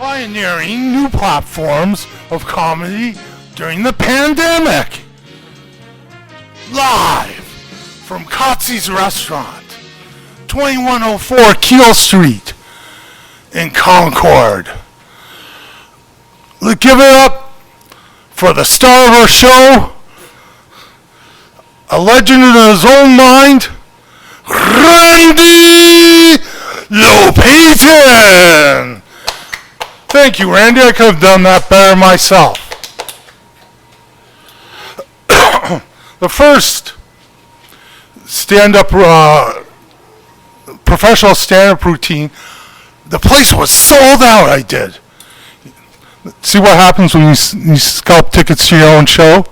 pioneering new platforms of comedy during the pandemic. Live from Kotsy'S restaurant, 2104 Keel Street in Concord. Let's give it up for the star of our show, a legend in his own mind, Randy Lopatin. Thank you, Randy. I could have done that better myself. The first stand-up, professional stand-up routine, the place was sold out. I did. See what happens when you scalp tickets to your own show?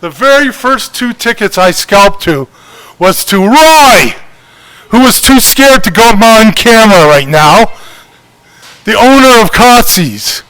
The very first 2 tickets I scalped to was to Roy, who was too scared to go on camera right now, the owner of Kotsy'S.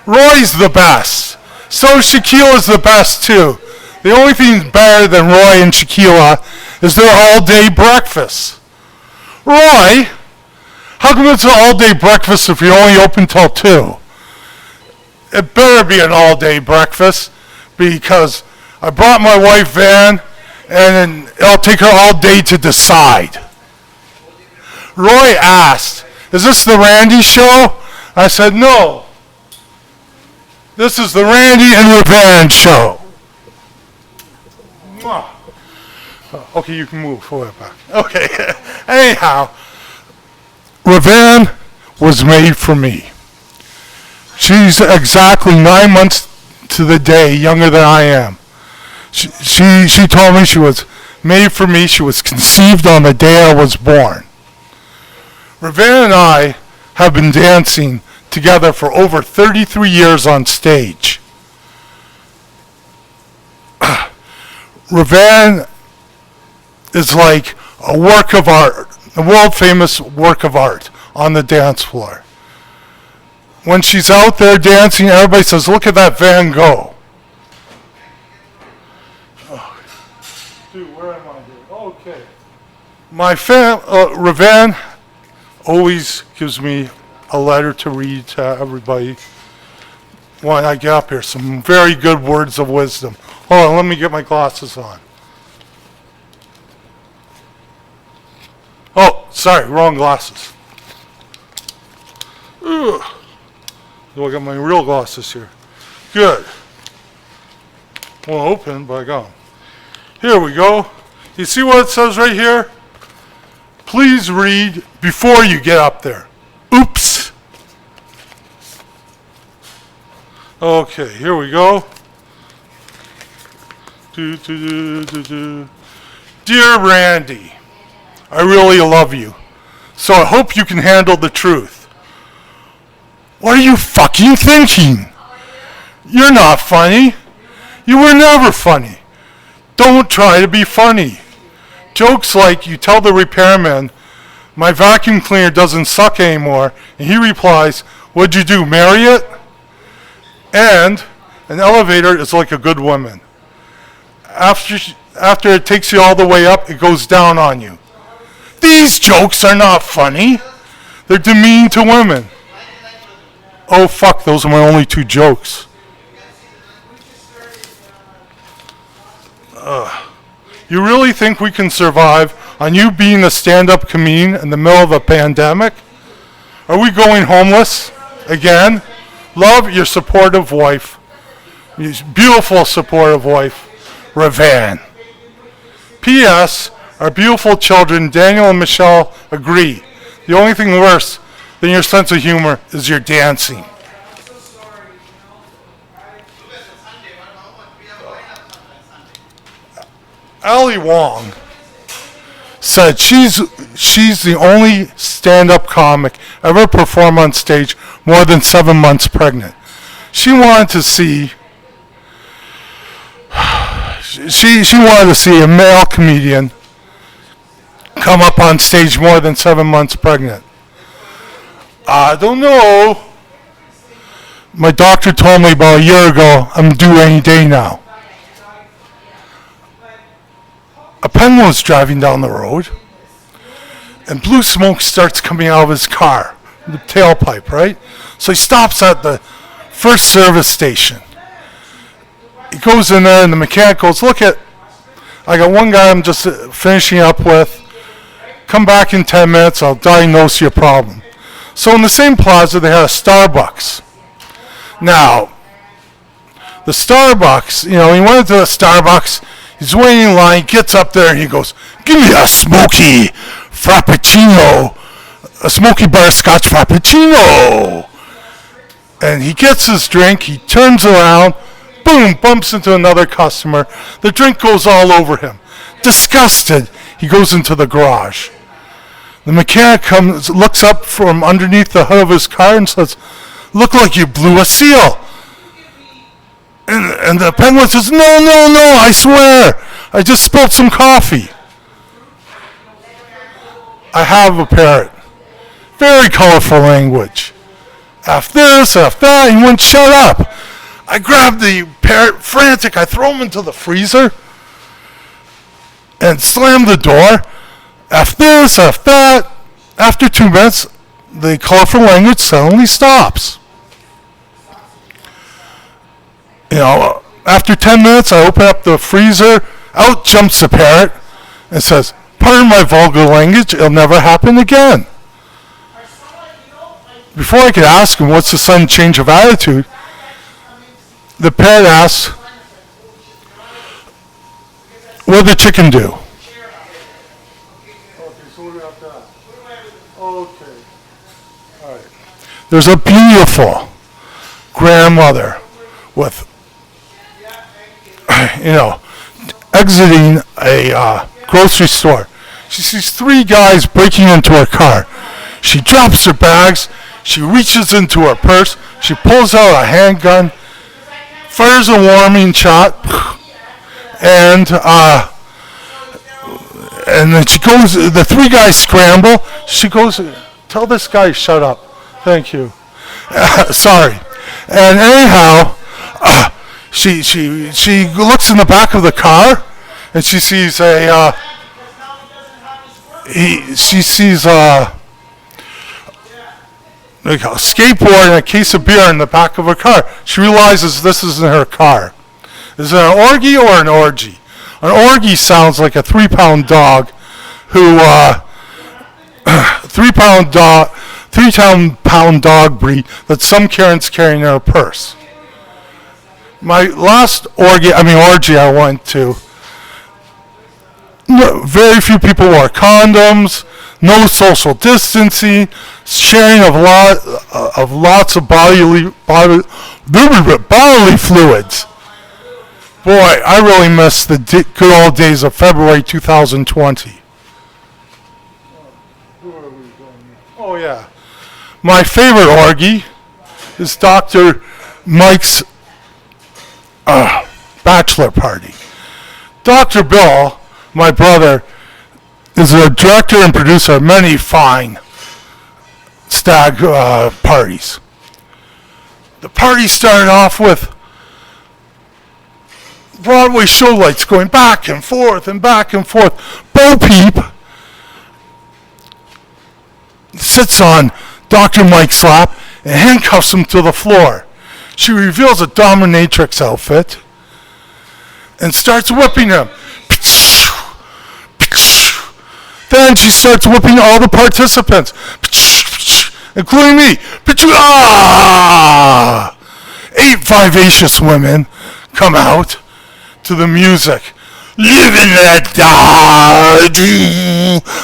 Roy's the best. So Shaquila's the best too. The only thing better than Roy and Shaquila is their all-day breakfast. Roy, how come it's an all-day breakfast if you're only open till 2? It better be an all-day breakfast because I brought my wife Van and it'll take her all day to decide. Roy asked, "Is this the Randy show?" I said, "No. This is the Randy and Ravan show." Okay, you can move forward back. Okay, anyhow, Ravan was made for me. She's exactly 9 months to the day younger than I am. She told me she was made for me. She was conceived on the day I was born. Ravan and I have been dancing together for over 33 years on stage. Ravan is like a work of art, a world-famous work of art on the dance floor. When she's out there dancing, everybody says, "Look at that Van Gogh." Oh. Dude, where am I here? Okay. Ravan always gives me a letter to read to everybody when I get up here. Some very good words of wisdom. Hold on, let me get my glasses on. Oh, sorry, wrong glasses. Ugh. I got my real glasses here. Good. Won't open, but I got them. Here we go. You see what it says right here? Please read before you get up there. Oops. Okay, here we go. Dear Randy, I really love you, so I hope you can handle the truth. What are you fucking thinking? You're not funny. You were never funny. Don't try to be funny. Jokes like you tell the repairman, "My vacuum cleaner doesn't suck anymore," and he replies, "What'd you do, marry it?" And an elevator is like a good woman. After it takes you all the way up, it goes down on you. These jokes are not funny. They're demeaning to women. Oh fuck, those are my only 2 jokes. You really think we can survive on you being a stand-up comedian in the middle of a pandemic? Are we going homeless again? Love, your supportive wife. Your beautiful supportive wife, Ravan. P.S. Our beautiful children, Daniel and Michelle, agree. The only thing worse than your sense of humor is your dancing. Ali Wong said she's the only stand-up comic ever perform on stage more than 7 months pregnant. She wanted to see a male comedian come up on stage more than 7 months pregnant. I don't know. My doctor told me about a year ago I'm due any day now. A pen was driving down the road, and blue smoke starts coming out of his car the tailpipe, right? So he stops at the first service station. He goes in there and the mechanic goes, look at, I got one guy I'm just finishing up with. Come back in 10 minutes, I'll diagnose your problem. So in the same plaza, they had a Starbucks. Now, the Starbucks, he went into the Starbucks, he's waiting in line, gets up there, and he goes, give me a smoky frappuccino, a smoky butterscotch frappuccino. And he gets his drink, he turns around, boom, bumps into another customer. The drink goes all over him. Disgusted, he goes into the garage. The mechanic looks up from underneath the hood of his car and says, look like you blew a seal. And the penguin says, no, I swear, I just spilled some coffee. I have a parrot. Very colorful language. F this, F that, he wouldn't shut up. I grab the parrot, frantic, I throw him into the freezer and slam the door. F this, F that. After 2 minutes, the colorful language suddenly stops. After 10 minutes, I open up the freezer, out jumps the parrot, and says, pardon my vulgar language, it'll never happen again. Before I could ask him what's the sudden change of attitude, the parrot asks, what did the chicken do? Okay. All right. There's a beautiful grandmother with, exiting a grocery store. She sees 3 guys breaking into her car. She drops her bags. She reaches into her purse. She pulls out a handgun, fires a warning shot, and then she goes. The 3 guys scramble. She goes, tell this guy shut up. Thank you. Sorry. And anyhow, she looks in the back of the car, and she sees a skateboard and a case of beer in the back of her car. She realizes this isn't her car. Is it an orgy or an orgy? An orgy sounds like a 3-pound dog who 3-pound dog breed that some Karen's carrying in her purse. My last orgy I went to, very few people wore condoms, no social distancing, sharing of lots of bodily fluids. Boy, I really miss the good old days of February 2020. Oh yeah. My favorite orgy is Dr. Mike's bachelor party. Dr. Bill, my brother, is a director and producer of many fine stag parties. The party started off with Broadway show lights going back and forth and back and forth. Bo Peep sits on Dr. Mike's lap and handcuffs him to the floor. She reveals a dominatrix outfit and starts whipping him. Then she starts whipping all the participants, including me. 8 vivacious women come out to the music. Live and let die,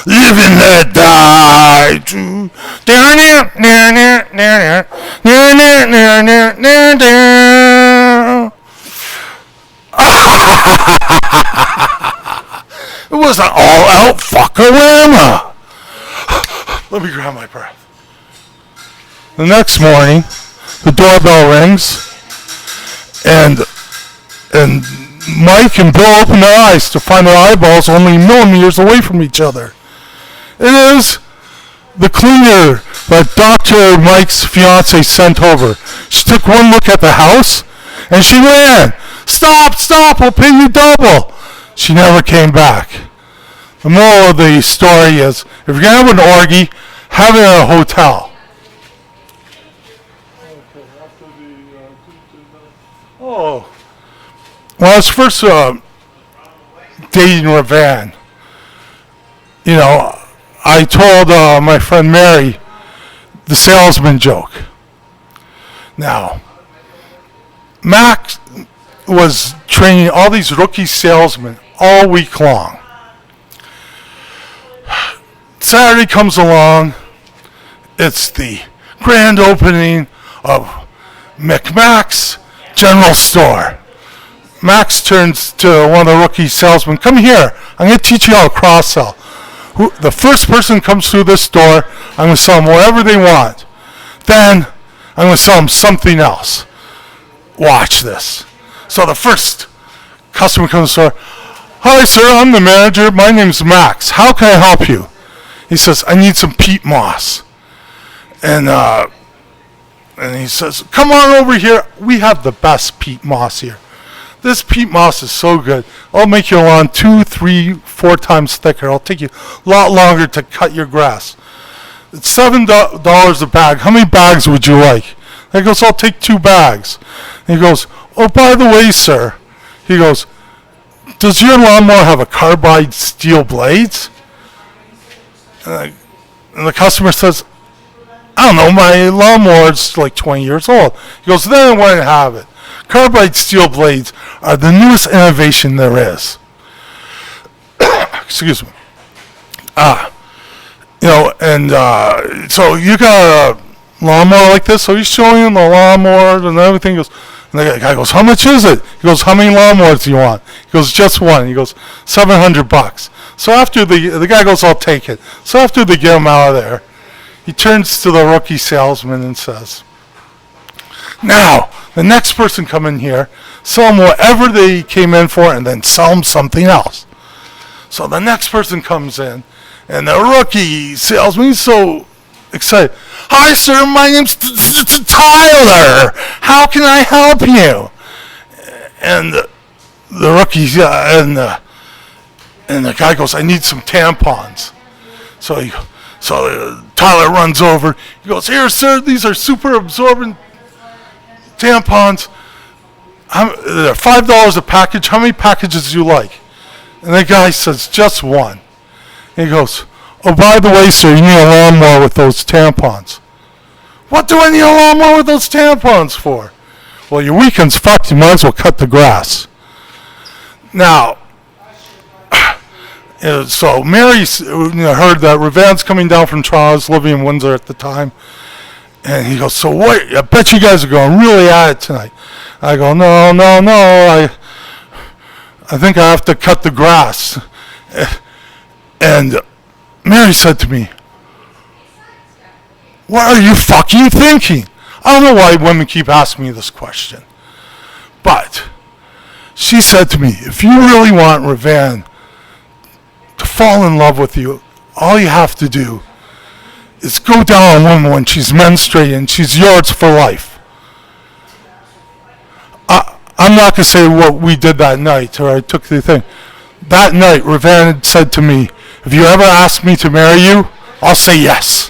live and let die. It was an all-out fuckorama. Let me grab my breath. The next morning, the doorbell rings, and Mike and Bill open their eyes to find their eyeballs only millimeters away from each other. It is the cleaner that Dr. Mike's fiance sent over. She took one look at the house, and she ran. Stop, I'll pay you double. She never came back. The moral of the story is, if you're going to have an orgy, have it at a hotel. I was first dating Ravan, I told my friend Mary the salesman joke. Now, Max was training all these rookie salesmen all week long. Saturday comes along. It's the grand opening of McMack's General Store. Max turns to one of the rookie salesmen. Come here. I'm going to teach you how to cross-sell. The first person comes through this door, I'm going to sell them whatever they want. Then I'm going to sell them something else. Watch this. So the first customer comes to the store. Hi, sir. I'm the manager. My name's Max. How can I help you? He says, I need some peat moss. And he says, come on over here. We have the best peat moss here. This peat moss is so good. I'll make your lawn 2, 3, 4 times thicker. It'll take you a lot longer to cut your grass. It's $7 a bag. How many bags would you like? And he goes, I'll take 2 bags. And he goes, oh, by the way, sir. He goes, does your lawnmower have a carbide steel blades? And the customer says, I don't know, my lawnmower's like 20 years old. He goes, then I wouldn't have it. Carbide steel blades are the newest innovation there is. Excuse me. So you got a lawnmower like this. So he's showing him the lawnmower and everything. And the guy goes, how much is it? He goes, how many lawnmowers do you want? He goes, just one. He goes, $700. So after the guy goes, I'll take it. So after they get him out of there, he turns to the rookie salesman and says, now, the next person come in here, sell them whatever they came in for, and then sell them something else. So the next person comes in, and the rookie salesman, he's so excited. Hi, sir, my name's Tyler. How can I help you? And the rookie, and the guy goes, I need some tampons. So Tyler runs over. He goes, here, sir, these are super absorbent tampons. They're $5 a package. How many packages do you like? And the guy says, just one. And he goes, oh, by the way, sir, you need a lawnmower with those tampons. What do I need a lawnmower with those tampons for? Well, your weekend's fucked. You might as well cut the grass. Now, so Mary heard that Ravan's coming down from Toronto, living in Windsor at the time. And he goes, so what? I bet you guys are going really at it tonight. I go, no. I think I have to cut the grass. And Mary said to me, what are you fucking thinking? I don't know why women keep asking me this question. But she said to me, if you really want Ravan to fall in love with you, all you have to do is go down on a woman when she's menstruating and she's yours for life. I'm not going to say what we did that night, or I took the thing. That night, Ravan had said to me, if you ever ask me to marry you, I'll say yes.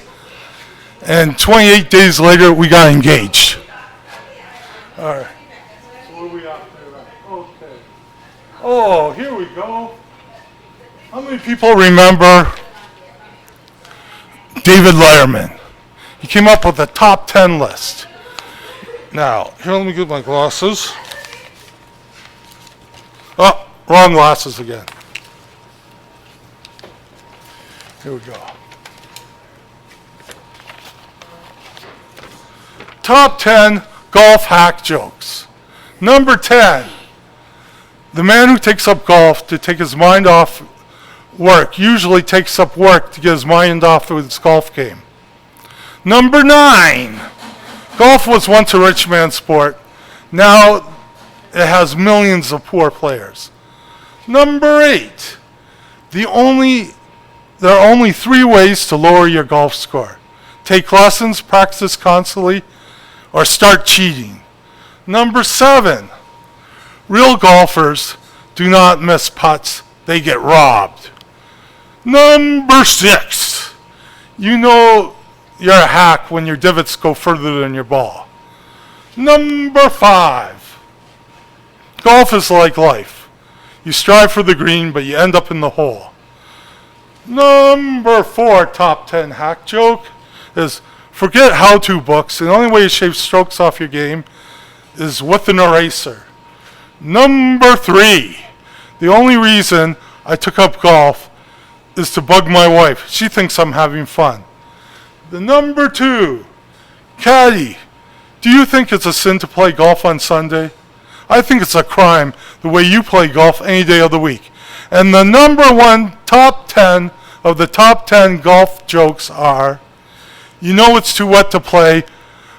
And 28 days later, we got engaged. All right. So what are we after that? Okay. Oh, here we go. How many people remember David Letterman? He came up with a top 10 list. Now, here, let me get my glasses. Oh, wrong glasses again. Here we go. Top 10 golf hack jokes. Number 10. The man who takes up golf to take his mind off work usually takes up work to get his mind off with his golf game. Number 9. Golf was once a rich man's sport. Now it has millions of poor players. Number 8. There are only 3 ways to lower your golf score. Take lessons, practice constantly, or start cheating. Number 7. Real golfers do not miss putts, they get robbed. Number 6. You know you're a hack when your divots go further than your ball. Number 5. Golf is like life. You strive for the green, but you end up in the hole. Number 4 top 10 hack joke is forget how-to books. The only way to shave strokes off your game is with an eraser. Number 3, the only reason I took up golf is to bug my wife. She thinks I'm having fun. The number 2, caddy, do you think it's a sin to play golf on Sunday? I think it's a crime the way you play golf any day of the week. And the number 1 top 10 of the top 10 golf jokes are, you know it's too wet to play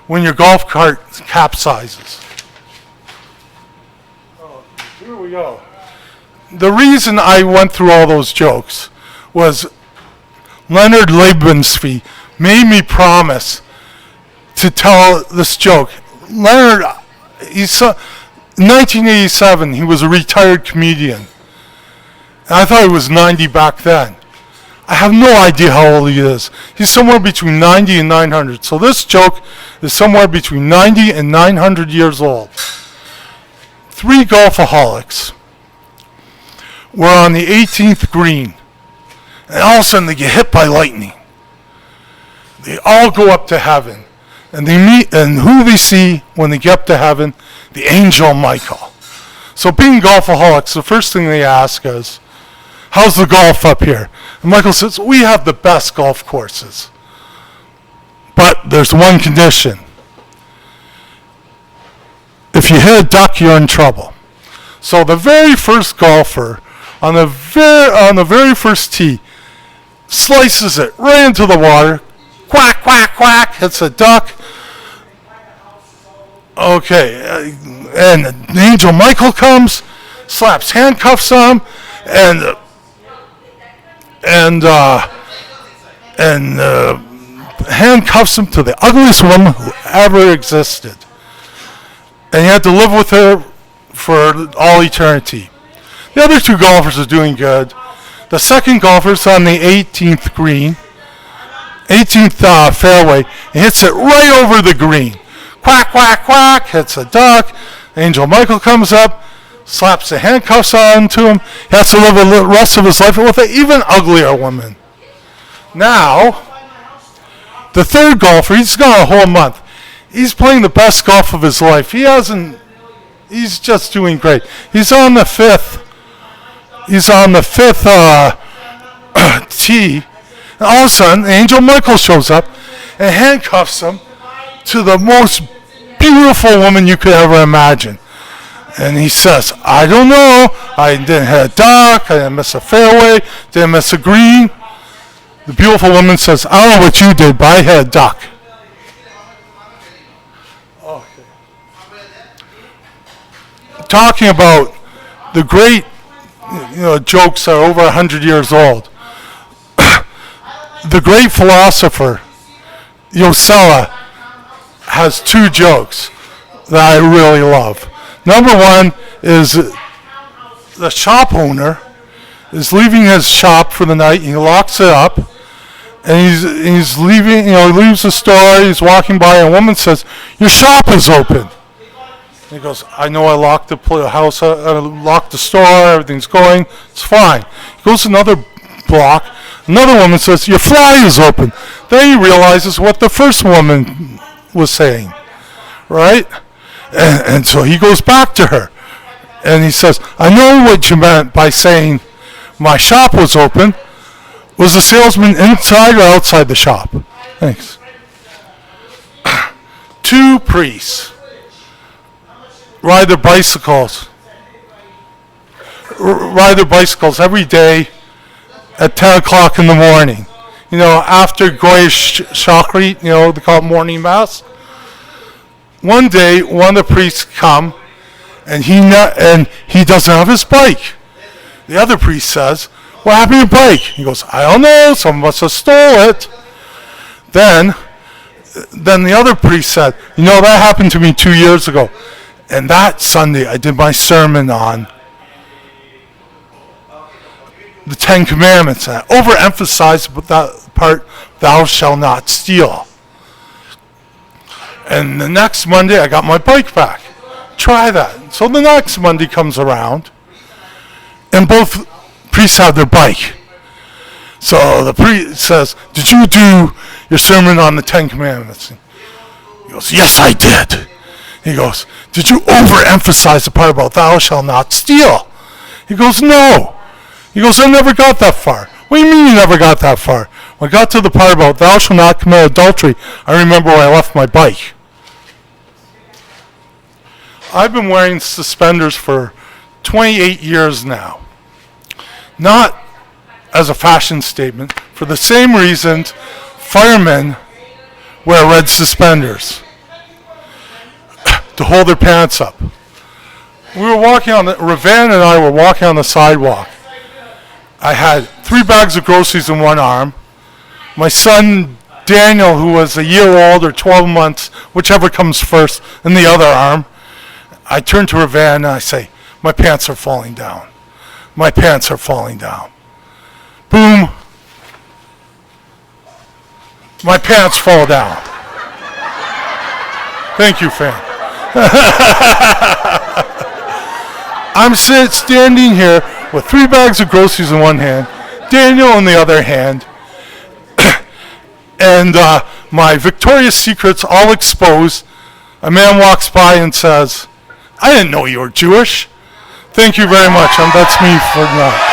when your golf cart capsizes. Oh, here we go. The reason I went through all those jokes was Leonard Lebensky made me promise to tell this joke. Leonard, in 1987, he was a retired comedian. And I thought he was 90 back then. I have no idea how old he is. He's somewhere between 90 and 900. So this joke is somewhere between 90 and 900 years old. 3 golfaholics were on the 18th green. And all of a sudden they get hit by lightning. They all go up to heaven. And they meet, and who do they see when they get up to heaven? The angel Michael. So being golfaholics, the first thing they ask is, how's the golf up here? And Michael says, we have the best golf courses. But there's one condition. If you hit a duck, you're in trouble. So the very first golfer on the very first tee slices it right into the water. Quack, quack, quack, hits a duck. Okay, and the angel Michael comes, slaps handcuffs on him, and handcuffs him to the ugliest woman who ever existed. And he had to live with her for all eternity. The other 2 golfers are doing good. The second golfer's on the 18th green, 18th fairway, and hits it right over the green. Quack, quack, quack, hits a duck. Angel Michael comes up, slaps the handcuffs on to him. He has to live the rest of his life with an even uglier woman. Now, the third golfer, he's gone a whole month. He's playing the best golf of his life. He's just doing great. He's on the fifth tee. And all of a sudden, Angel Michael shows up and handcuffs him to the most beautiful woman you could ever imagine. And he says, I don't know. I didn't hit a duck. I didn't miss a fairway. Didn't miss a green. The beautiful woman says, I don't know what you did, but I hit a duck. Okay. Talking about the great jokes that are over 100 years old. The great philosopher, Yosella, has 2 jokes that I really love. Number 1 is the shop owner is leaving his shop for the night. He locks it up, and he's leaving. He leaves the store. He's walking by, and a woman says, "Your shop is open." And he goes, "I know. I locked the house. I locked the store. Everything's going. It's fine." He goes another block. Another woman says, "Your fly is open." Then he realizes what the first woman was saying, right? And so he goes back to her, and he says, "I know what you meant by saying my shop was open. Was the salesman inside or outside the shop?" Thanks. 2 priests ride their bicycles every day at 10 o'clock in the morning. After Goyish Shachrit, they call it morning mass. One day, one of the priests come, and he doesn't have his bike. The other priest says, "What happened to your bike?" He goes, "I don't know. Someone must have stole it." Then the other priest said, "That happened to me 2 years ago. And that Sunday, I did my sermon on the 10 Commandments. And I overemphasized that part, thou shalt not steal. And the next Monday, I got my bike back. Try that. So the next Monday comes around, and both priests have their bike. So the priest says, did you do your sermon on the Ten Commandments? He goes, yes, I did. He goes, did you overemphasize the part about thou shalt not steal? He goes, no. He goes, I never got that far. What do you mean you never got that far? When I got to the part about thou shalt not commit adultery, I remember where I left my bike. I've been wearing suspenders for 28 years now. Not as a fashion statement, for the same reasons firemen wear red suspenders, to hold their pants up. We were walking on Ravan and I were walking on the sidewalk. I had 3 bags of groceries in one arm. My son Daniel, who was a year old or 12 months, whichever comes first, in the other arm. I turn to Ravan and I say, my pants are falling down. My pants are falling down. Boom. My pants fall down. Thank you, fan. I'm standing here with 3 bags of groceries in one hand, Daniel in the other hand, and my Victoria's Secrets all exposed. A man walks by and says, I didn't know you were Jewish. Thank you very much. And that's me for now.